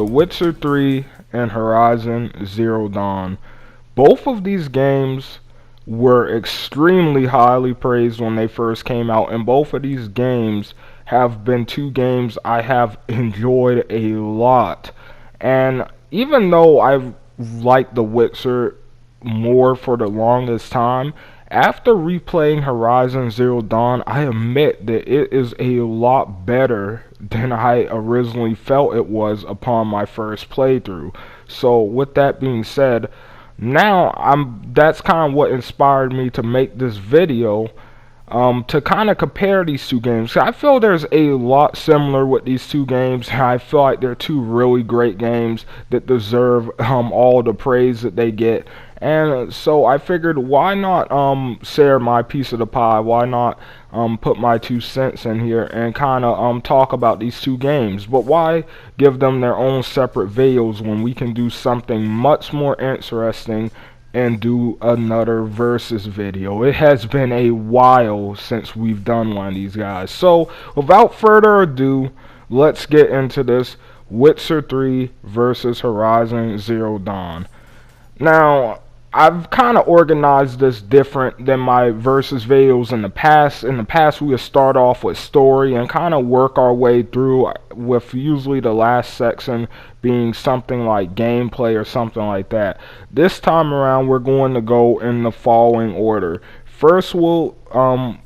Witcher 3 and Horizon Zero Dawn. Both of these games were extremely highly praised when they first came out, and both of these games have been two games I have enjoyed a lot. And even though I've liked The Witcher more for the longest time, after replaying Horizon Zero Dawn, I admit that it is a lot better than I originally felt it was upon my first playthrough. So with that being said, now that's kind of what inspired me to make this video, to kind of compare these two games. I feel there's a lot similar with these two games. I feel like they're two really great games that deserve all the praise that they get. And so I figured, why not share my piece of the pie? Why not put my 2 cents in here and kind of talk about these two games? But why give them their own separate videos when we can do something much more interesting and do another versus video? It has been a while since we've done one of these guys. So without further ado, let's get into this Witcher 3 versus Horizon Zero Dawn. Now, I've kind of organized this different than my versus videos in the past. In the past, we would start off with story and kind of work our way through, with usually the last section being something like gameplay or something like that. This time around, we're going to go in the following order. First, we'll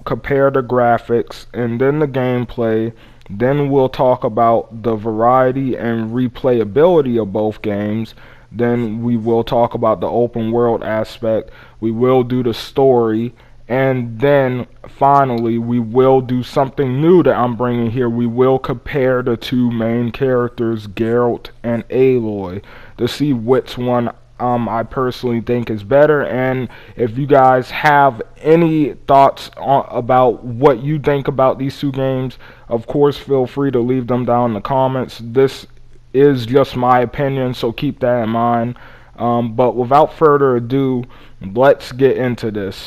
compare the graphics and then the gameplay. Then we'll talk about the variety and replayability of both games. Then we will talk about the open world aspect. We will do the story. And then finally, we will do something new that I'm bringing here. We will compare the two main characters, Geralt and Aloy, to see which one I personally think is better. And if you guys have any thoughts about what you think about these two games, of course, feel free to leave them down in the comments. This is just my opinion, so keep that in mind. But without further ado, let's get into this.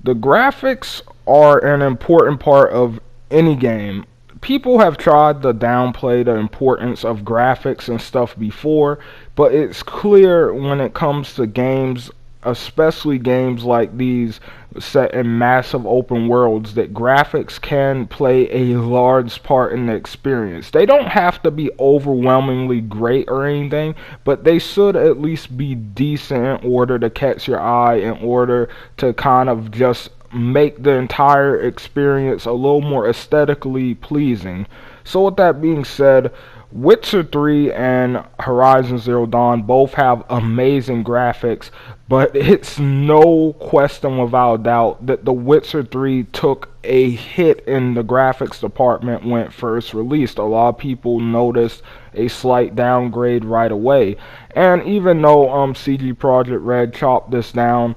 The graphics are an important part of any game. People have tried to downplay the importance of graphics and stuff before, but it's clear when it comes to games, especially games like these set in massive open worlds, that graphics can play a large part in the experience. They don't have to be overwhelmingly great or anything, but they should at least be decent in order to catch your eye, in order to kind of just make the entire experience a little more aesthetically pleasing. So with that being said, Witcher 3 and Horizon Zero Dawn both have amazing graphics, but it's no question without a doubt that The Witcher 3 took a hit in the graphics department when it first released. A lot of people noticed a slight downgrade right away. And even though CG Projekt Red chopped this down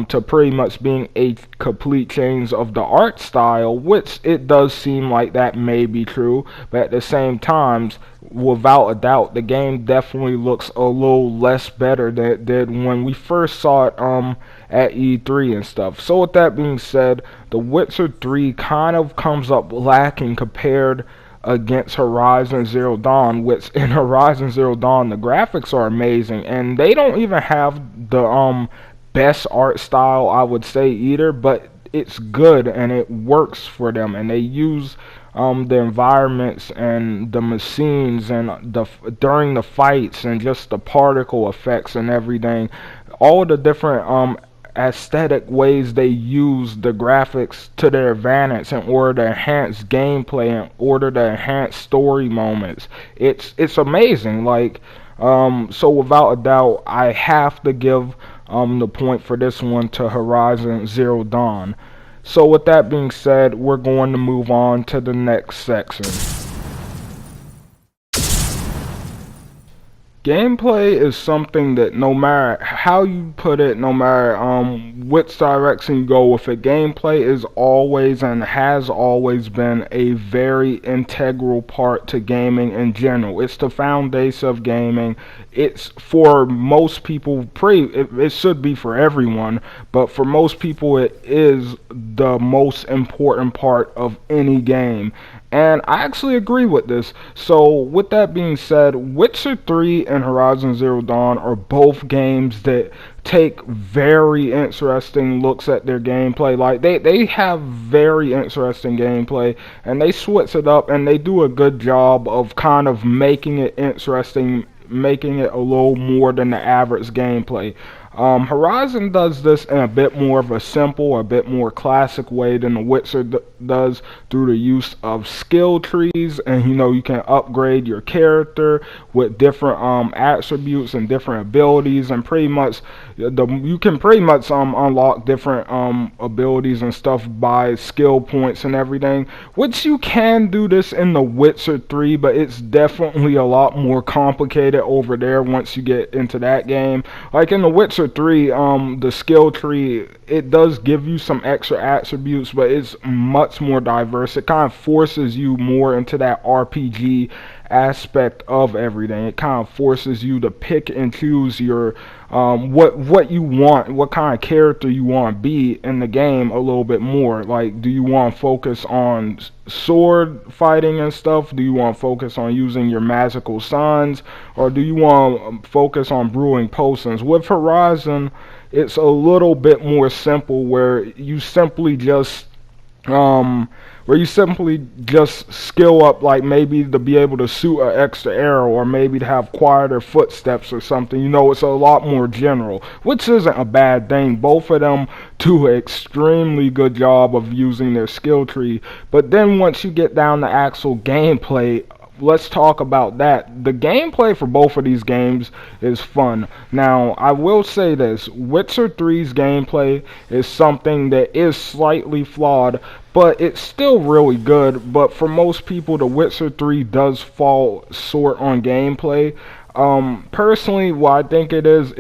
to pretty much being a complete change of the art style, which it does seem like that may be true, but at the same time, without a doubt, the game definitely looks a little less better than it did when we first saw it at E3 and stuff. So with that being said, The Witcher 3 kind of comes up lacking compared against Horizon Zero Dawn, which in Horizon Zero Dawn the graphics are amazing, and they don't even have the best art style, I would say, either, but it's good and it works for them, and they use the environments and the machines and during the fights and just the particle effects and everything, all the different aesthetic ways they use the graphics to their advantage in order to enhance gameplay, in order to enhance story moments. It's amazing. Like, so without a doubt, I have to give the point for this one to Horizon Zero Dawn. So with that being said, we're going to move on to the next section. Gameplay is something that no matter how you put it, no matter which direction you go with it, gameplay is always and has always been a very integral part to gaming in general. It's the foundation of gaming. It's for most people, it should be for everyone, but for most people it is the most important part of any game. And I actually agree with this. So, with that being said, Witcher 3 and Horizon Zero Dawn are both games that take very interesting looks at their gameplay. Like, they have very interesting gameplay, and they switch it up, and they do a good job of kind of making it interesting, making it a little more than the average gameplay. Horizon does this in a bit more of a simple, a bit more classic way than The Witcher does, through the use of skill trees, and you can upgrade your character with different attributes and different abilities, and pretty much you can pretty much unlock different abilities and stuff by skill points and everything, which you can do this in The Witcher 3, but it's definitely a lot more complicated over there once you get into that game. Like in The Witcher 3, the skill tree, it does give you some extra attributes, but it's much more diverse. It kind of forces you more into that RPG aspect of everything. It kind of forces you to pick and choose your what you want, what kind of character you want to be in the game a little bit more. Like, do you want to focus on sword fighting and stuff? Do you want to focus on using your magical signs, or do you want to focus on brewing potions? With Horizon, it's a little bit more simple, where you simply just skill up, like maybe to be able to shoot an extra arrow, or maybe to have quieter footsteps or something. It's a lot more general, which isn't a bad thing. Both of them do an extremely good job of using their skill tree. But then once you get down to actual gameplay, let's talk about that. The gameplay for both of these games is fun. Now, I will say this, Witcher 3's gameplay is something that is slightly flawed, but it's still really good. But for most people, The Witcher 3 does fall short on gameplay. Personally, what I think it is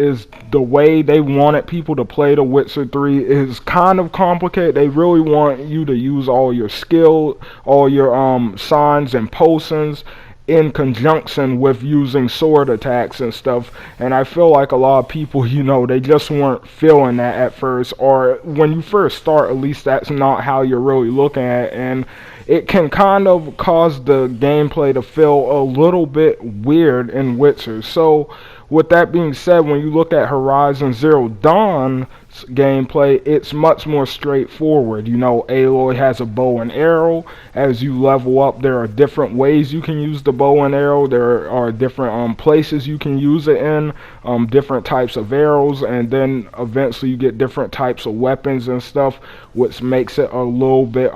the way they wanted people to play The Witcher 3 is kind of complicated. They really want you to use all your skill, all your signs and potions in conjunction with using sword attacks and stuff. And I feel like a lot of people, they just weren't feeling that at first, or when you first start, at least that's not how you're really looking at it. And it can kind of cause the gameplay to feel a little bit weird in Witcher. So, with that being said, when you look at Horizon Zero Dawn's gameplay, it's much more straightforward. Aloy has a bow and arrow. As you level up, there are different ways you can use the bow and arrow. There are different places you can use it in, different types of arrows, and then eventually you get different types of weapons and stuff, which makes it a little bit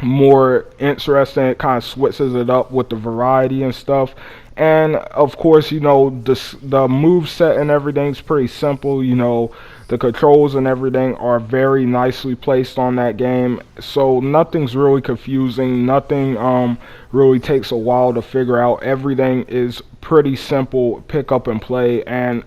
more interesting. It kind of switches it up with the variety and stuff. And of course, the move set and everything's pretty simple. The controls and everything are very nicely placed on that game, so nothing's really confusing. Nothing really takes a while to figure out. Everything is pretty simple, pick up and play. And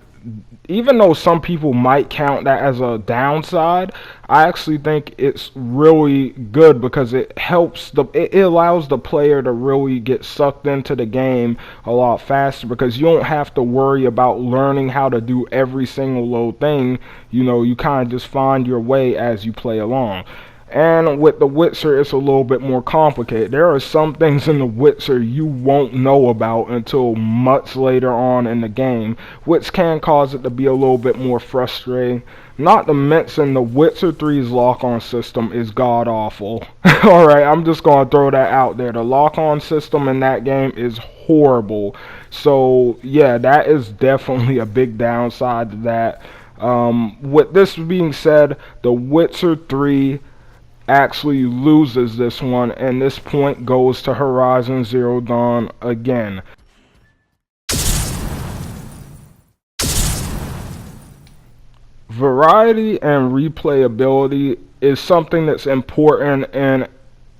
even though some people might count that as a downside, I actually think it's really good, because it allows the player to really get sucked into the game a lot faster, because you don't have to worry about learning how to do every single little thing. You kind of just find your way as you play along. And with The Witcher, it's a little bit more complicated. There are some things in The Witcher you won't know about until much later on in the game, which can cause it to be a little bit more frustrating. Not to mention, The Witcher 3's lock-on system is god-awful. Alright, I'm just going to throw that out there. The lock-on system in that game is horrible. So, yeah, that is definitely a big downside to that. With this being said, The Witcher 3 actually loses this one, and this point goes to Horizon Zero Dawn again. Variety and replayability is something that's important in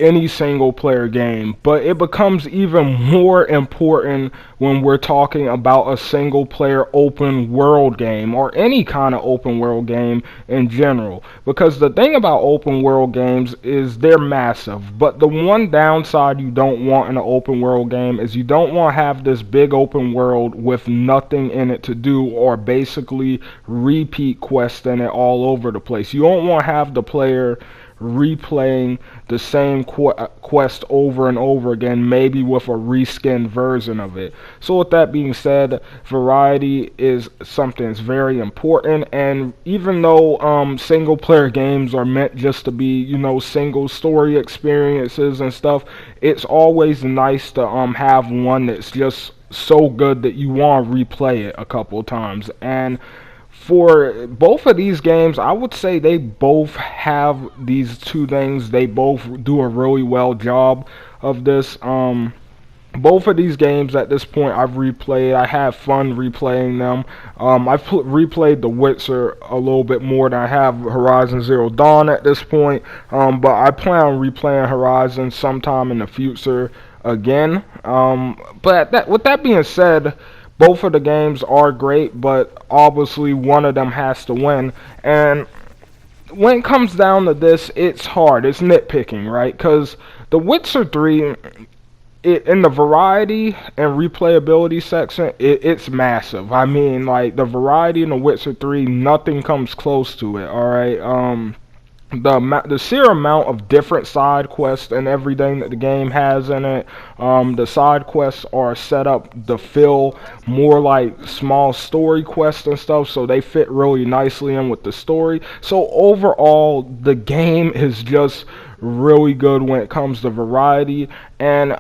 any single player game, but it becomes even more important when we're talking about a single player open world game, or any kind of open world game in general. Because the thing about open world games is they're massive, but the one downside you don't want in an open world game is you don't want to have this big open world with nothing in it to do, or basically repeat quests in it all over the place. You don't want to have the player replaying the same quest over and over again, maybe with a reskinned version of it. So with that being said, variety is something that's very important, and even though single player games are meant just to be, single story experiences and stuff, it's always nice to have one that's just so good that you want to replay it a couple times. And for both of these games, I would say they both have these two things. They both do a really well job of this. Both of these games at this point I've replayed. I have fun replaying them. I've replayed The Witcher a little bit more than I have Horizon Zero Dawn at this point. But I plan on replaying Horizon sometime in the future again. But with that being said, both of the games are great, but obviously one of them has to win. And when it comes down to this, it's hard. It's nitpicking, right? Because The Witcher 3, in the variety and replayability section, it's massive. I mean, like, the variety in The Witcher 3, nothing comes close to it, alright? The sheer amount of different side quests and everything that the game has in it, the side quests are set up to feel more like small story quests and stuff, so they fit really nicely in with the story. So overall, the game is just really good when it comes to variety, and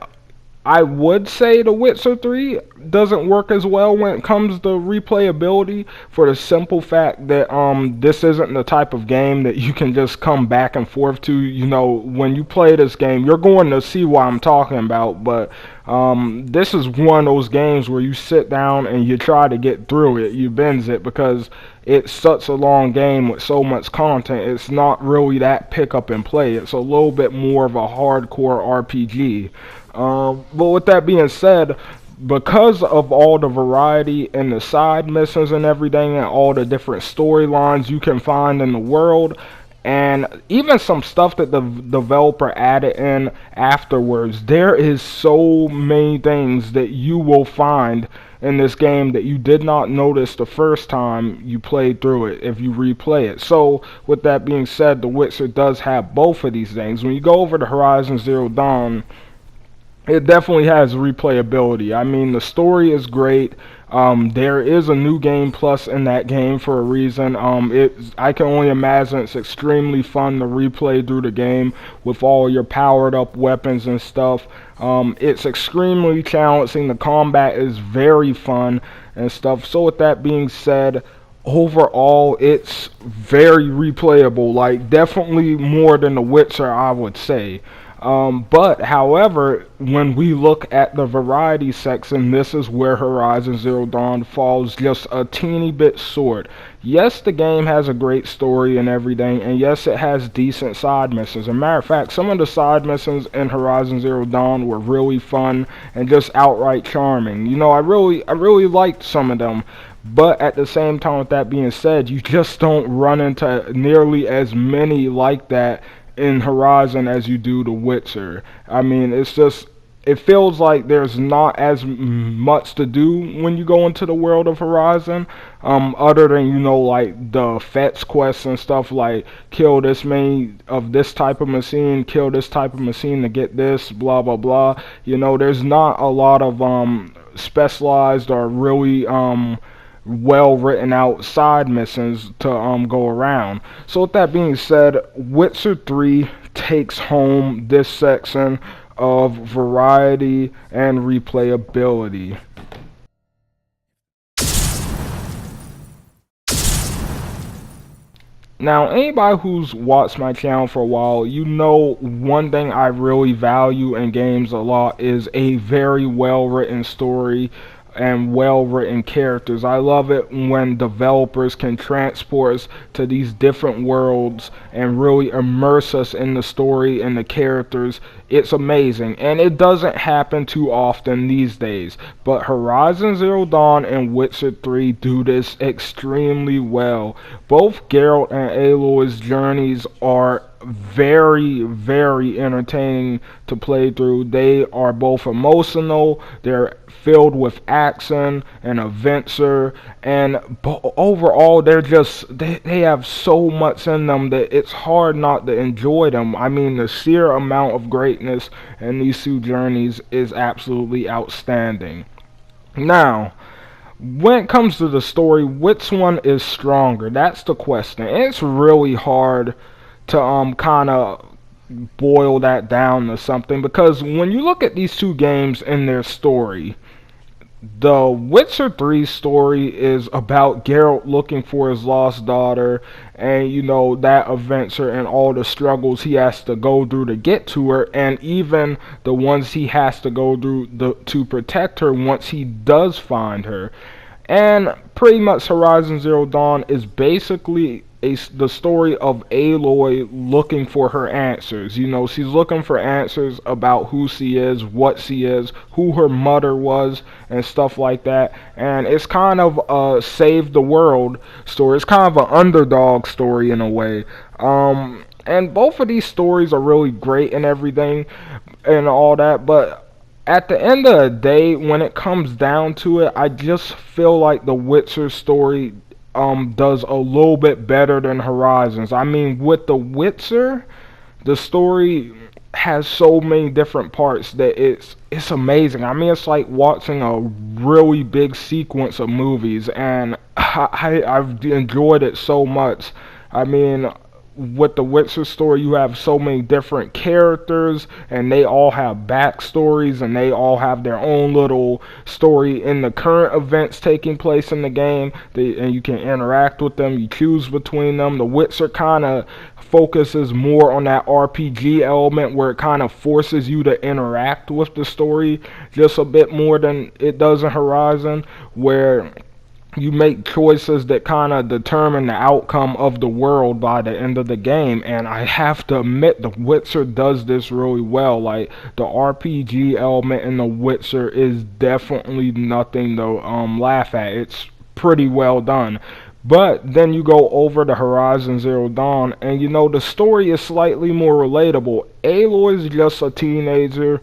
I would say The Witcher 3 doesn't work as well when it comes to replayability, for the simple fact that this isn't the type of game that you can just come back and forth to. When you play this game, you're going to see what I'm talking about, but this is one of those games where you sit down and you try to get through it, you binge it, because it's such a long game with so much content. It's not really that pick up and play. It's a little bit more of a hardcore RPG. But with that being said, because of all the variety and the side missions and everything, and all the different storylines you can find in the world, and even some stuff that the developer added in afterwards, there is so many things that you will find in this game that you did not notice the first time you played through it if you replay it. So with that being said, The Witcher does have both of these things. When you go over to Horizon Zero Dawn, it definitely has replayability. I mean, the story is great. There is a new game plus in that game for a reason. I can only imagine it's extremely fun to replay through the game with all your powered up weapons and stuff. It's extremely challenging. The combat is very fun and stuff. So with that being said, overall it's very replayable. Like, definitely more than The Witcher, I would say. But however, when we look at the variety section, this is where Horizon Zero Dawn falls just a teeny bit short. Yes, the game has a great story and everything, and yes, it has decent side missions. As a matter of fact, some of the side missions in Horizon Zero Dawn were really fun and just outright charming. I really liked some of them. But at the same time, with that being said, you just don't run into nearly as many like that in Horizon as you do The Witcher. I mean, it feels like there's not as much to do when you go into the world of Horizon, other than, like the fetch quests and stuff, like kill this many of this type of machine, kill this type of machine to get this, blah blah blah. There's not a lot of specialized or really well written out side missions to go around. So with that being said, Witcher 3 takes home this section of variety and replayability. Now, anybody who's watched my channel for a while, one thing I really value in games a lot is a very well written story and well written characters. I love it when developers can transport us to these different worlds and really immerse us in the story and the characters. It's amazing, and it doesn't happen too often these days, but Horizon Zero Dawn and Witcher 3 do this extremely well. Both Geralt and Aloy's journeys are very, very entertaining to play through. They are both emotional, they're filled with action and adventure, and overall they have so much in them that it's hard not to enjoy them. I mean, the sheer amount of greatness in these two journeys is absolutely outstanding. Now, when it comes to the story, which one is stronger? That's the question. It's really hard to kind of boil that down to something, because when you look at these two games and their story, the Witcher 3 story is about Geralt looking for his lost daughter, and you know that adventure and all the struggles he has to go through to get to her, and even the ones he has to go through to protect her once he does find her. And pretty much Horizon Zero Dawn is basically the story of Aloy looking for her answers. You know, she's looking for answers about who she is, what she is, who her mother was, and stuff like that. And it's kind of a save the world story. It's kind of an underdog story in a way. And both of these stories are really great and everything and all that, but at the end of the day, when it comes down to it, I just feel like the Witcher story does a little bit better than Horizons. I mean, with the Witcher, the story has so many different parts that it's amazing. I mean, it's like watching a really big sequence of movies, and I've enjoyed it so much. I mean, with the Witcher story, you have so many different characters, and they all have backstories, and they all have their own little story in the current events taking place in the game. And you can interact with them, you choose between them. The Witcher kind of focuses more on that RPG element, where it kind of forces you to interact with the story just a bit more than it does in Horizon, where you make choices that kind of determine the outcome of the world by the end of the game. And I have to admit, The Witcher does this really well. Like, the RPG element in The Witcher is definitely nothing to laugh at. It's pretty well done. But then you go over to Horizon Zero Dawn, and you know, the story is slightly more relatable. Aloy's just a teenager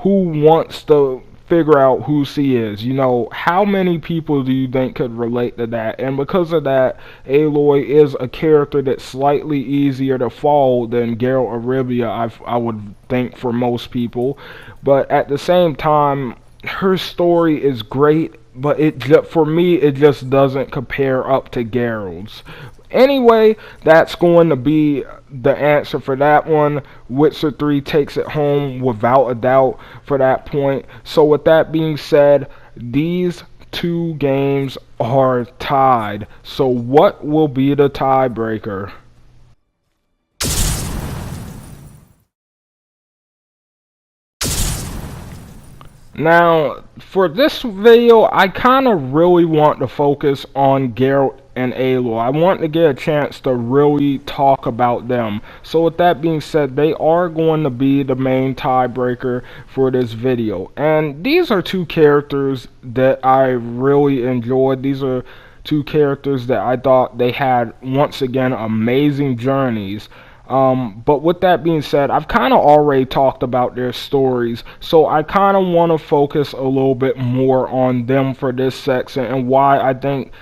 who wants to figure out who she is. You know, how many people do you think could relate to that? And because of that, Aloy is a character that's slightly easier to follow than Geralt of Rivia, I would think, for most people. But at the same time, her story is great, but for me, it just doesn't compare up to Geralt's. Anyway, that's going to be the answer for that one. Witcher 3 takes it home without a doubt for that point. So with that being said, these two games are tied. So what will be the tiebreaker? Now, for this video, I kind of really want to focus on Geralt and Aloy. I want to get a chance to really talk about them. So with that being said, they are going to be the main tiebreaker for this video. And these are two characters that I really enjoyed. These are two characters that I thought they had, once again, amazing journeys. But with that being said, I've kind of already talked about their stories, so I kind of want to focus a little bit more on them for this section, and why I think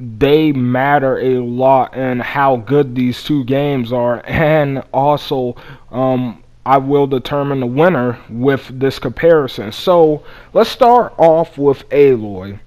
they matter a lot and how good these two games are. And also, I will determine the winner with this comparison. So let's start off with Aloy.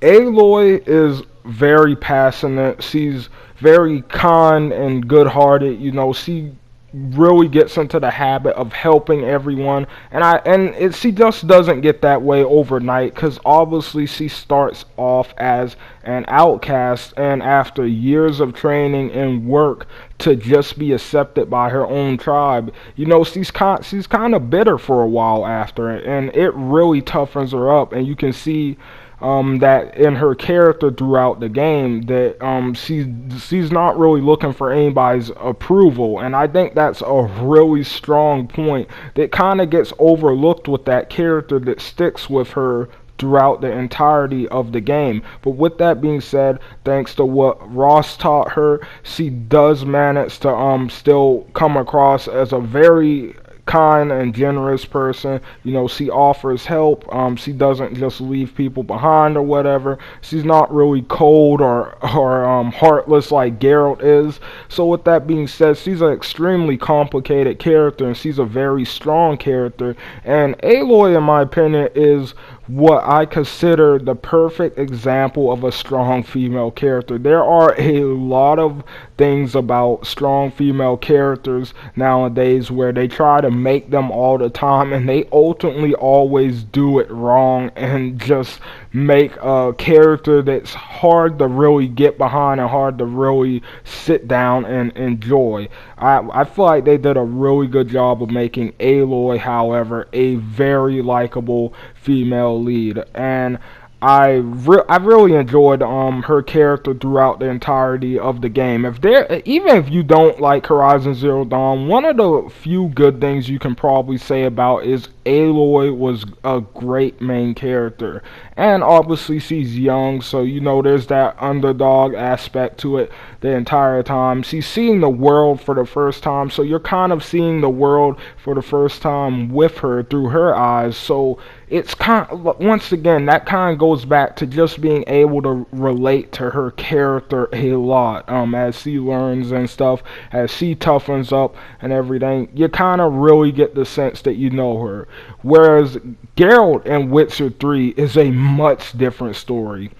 Aloy is very passionate. She's very kind and good-hearted. You know, she really gets into the habit of helping everyone, and she just doesn't get that way overnight, because obviously she starts off as an outcast, and after years of training and work to just be accepted by her own tribe, you know, she's kind of bitter for a while after it, and it really toughens her up. And you can see that in her character throughout the game, that she's not really looking for anybody's approval. And I think that's a really strong point that kind of gets overlooked with that character that sticks with her throughout the entirety of the game. But with that being said, thanks to what Ross taught her, she does manage to still come across as a very kind and generous person. You know, she offers help. She doesn't just leave people behind or whatever. She's not really cold or heartless like Geralt is. So with that being said, she's an extremely complicated character, and she's a very strong character. And Aloy, in my opinion, is what I consider the perfect example of a strong female character. There are a lot of things about strong female characters nowadays where they try to make them all the time, and they ultimately always do it wrong and just make a character that's hard to really get behind and hard to really sit down and enjoy. I feel like they did a really good job of making Aloy, however, a very likable female lead, and I really enjoyed her character throughout the entirety of the game. Even if you don't like Horizon Zero Dawn, one of the few good things you can probably say about is Aloy was a great main character. And obviously she's young, so you know there's that underdog aspect to it the entire time. She's seeing the world for the first time, so you're kind of seeing the world for the first time with her through her eyes. So it's kind of, once again, that kind of goes back to just being able to relate to her character a lot. As she learns and stuff, as she toughens up and everything, you kind of really get the sense that you know her. Whereas Geralt in Witcher 3 is a much different story.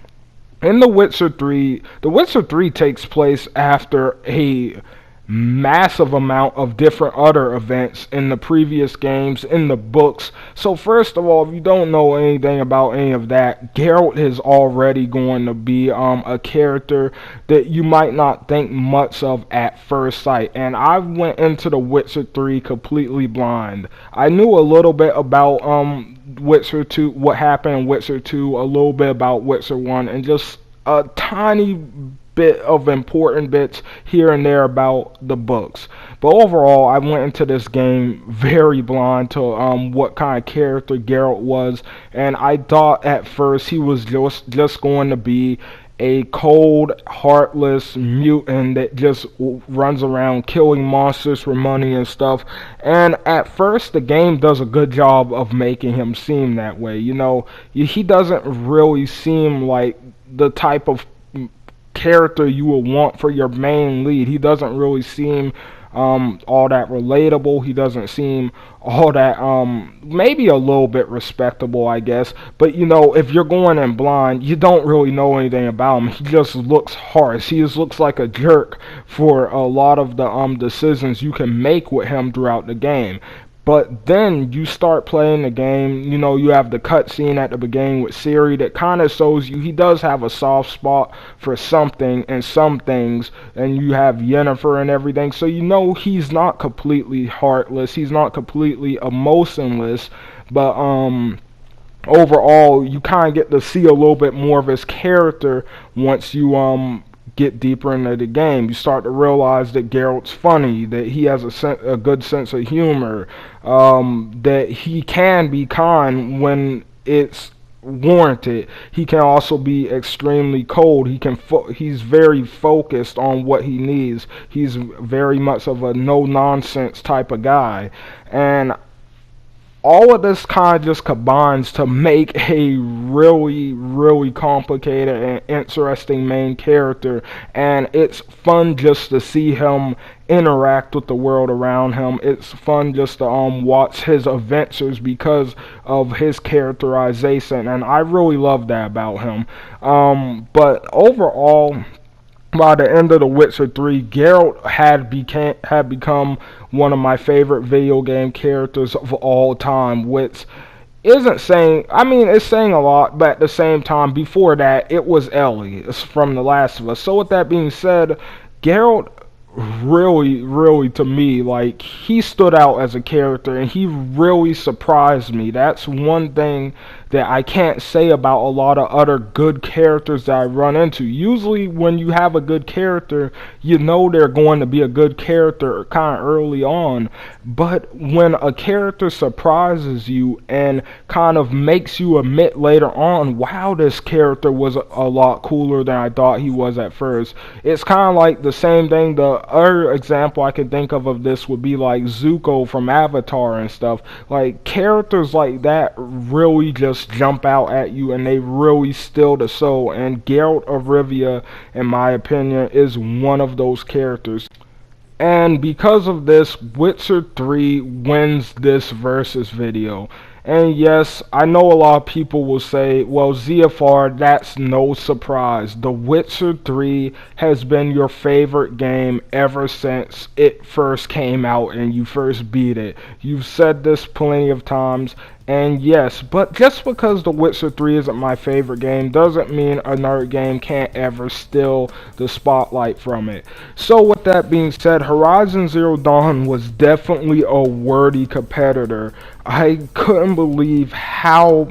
In The Witcher 3 takes place after a massive amount of different other events in the previous games, in the books. So first of all, if you don't know anything about any of that, Geralt is already going to be a character that you might not think much of at first sight. And I went into The Witcher 3 completely blind. I knew a little bit about Witcher 2, what happened in Witcher 2, a little bit about Witcher 1, and just a tiny bit of important bits here and there about the books. But overall, I went into this game very blind to what kind of character Geralt was, and I thought at first he was just going to be a cold, heartless mutant that just runs around killing monsters for money and stuff. And at first, the game does a good job of making him seem that way. You know, he doesn't really seem like the type of character you would want for your main lead. He doesn't really seem all that relatable. He doesn't seem all that maybe a little bit respectable, I guess. But you know, if you're going in blind, you don't really know anything about him. He just looks harsh. He just looks like a jerk for a lot of the decisions you can make with him throughout the game. But then you start playing the game, you know, you have the cutscene at the beginning with Ciri that kind of shows you he does have a soft spot for something and some things, and you have Yennefer and everything, so you know he's not completely heartless, he's not completely emotionless, but overall you kind of get to see a little bit more of his character once you get deeper into the game. You start to realize that Geralt's funny, that he has a good sense of humor, that he can be kind when it's warranted. He can also be extremely cold. He's very focused on what he needs. He's very much of a no-nonsense type of guy. And all of this kind of just combines to make a really, really complicated and interesting main character, and it's fun just to see him interact with the world around him. It's fun just to watch his adventures because of his characterization, and I really love that about him. But overall, by the end of The Witcher 3, Geralt had become one of my favorite video game characters of all time, which isn't saying, I mean, it's saying a lot, but at the same time, before that, it was Ellie from The Last of Us. So with that being said, Geralt really, to me, like, he stood out as a character, and he really surprised me. That's one thing that I can't say about a lot of other good characters that I run into. Usually when you have a good character, you know they're going to be a good character kind of early on, but when a character surprises you and kind of makes you admit later on, wow, this character was a lot cooler than I thought he was at first. It's kind of like the same thing. The other example I can think of this would be like Zuko from Avatar and stuff. Like characters like that really just jump out at you and they really steal the soul. And Geralt of Rivia, in my opinion, is one of those characters. And because of this, Witcher 3 wins this versus video. And yes, I know a lot of people will say, well, ZFR, that's no surprise. The Witcher 3 has been your favorite game ever since it first came out and you first beat it. You've said this plenty of times. And yes, but just because The Witcher 3 isn't my favorite game doesn't mean another game can't ever steal the spotlight from it. So with that being said, Horizon Zero Dawn was definitely a worthy competitor. I couldn't believe how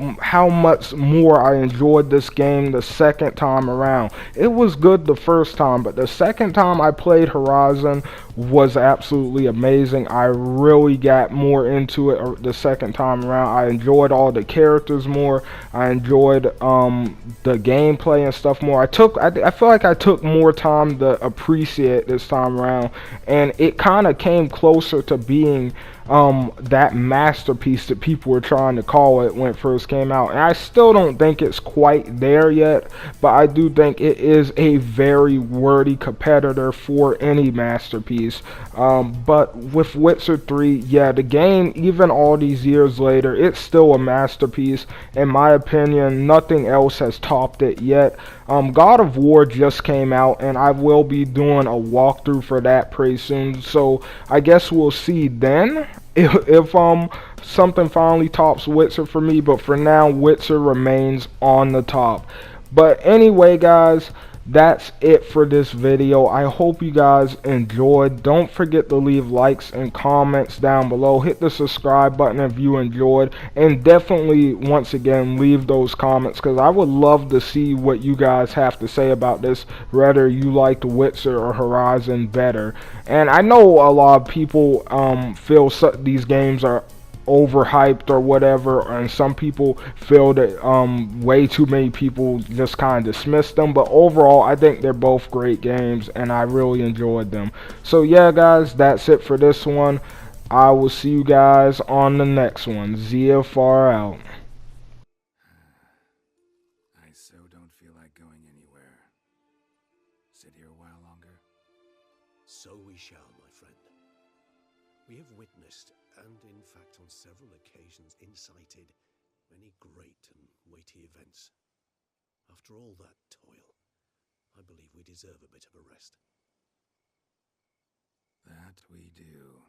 much more I enjoyed this game the second time around. It was good the first time, but the second time I played Horizon was absolutely amazing. I really got more into it the second time around. I enjoyed all the characters more. I enjoyed the gameplay and stuff more. I feel like I took more time to appreciate this time around, and it kind of came closer to being that masterpiece that people were trying to call it when it first came out. And I still don't think it's quite there yet, but I do think it is a very worthy competitor for any masterpiece. But with Witcher 3, yeah, the game, even all these years later, it's still a masterpiece. In my opinion, nothing else has topped it yet. God of War just came out, and I will be doing a walkthrough for that pretty soon. So I guess we'll see then if something finally tops Witcher for me. But for now, Witcher remains on the top. But anyway, guys, that's it for this video. I hope you guys enjoyed. Don't forget to leave likes and comments down below. Hit the subscribe button if you enjoyed, and definitely once again leave those comments, because I would love to see what you guys have to say about this, whether you liked Witcher or Horizon better. And I know a lot of people feel these games are overhyped or whatever, and some people feel that way too many people just kind of dismiss them, but overall I think they're both great games and I really enjoyed them. So yeah, guys, that's it for this one. I will see you guys on the next one. ZFR out. I so don't feel like going anywhere. Sit here a while longer? So we shall, my friend. We have witnessed, and in fact on several occasions incited, many great and weighty events. After all that toil, I believe we deserve a bit of a rest. That we do.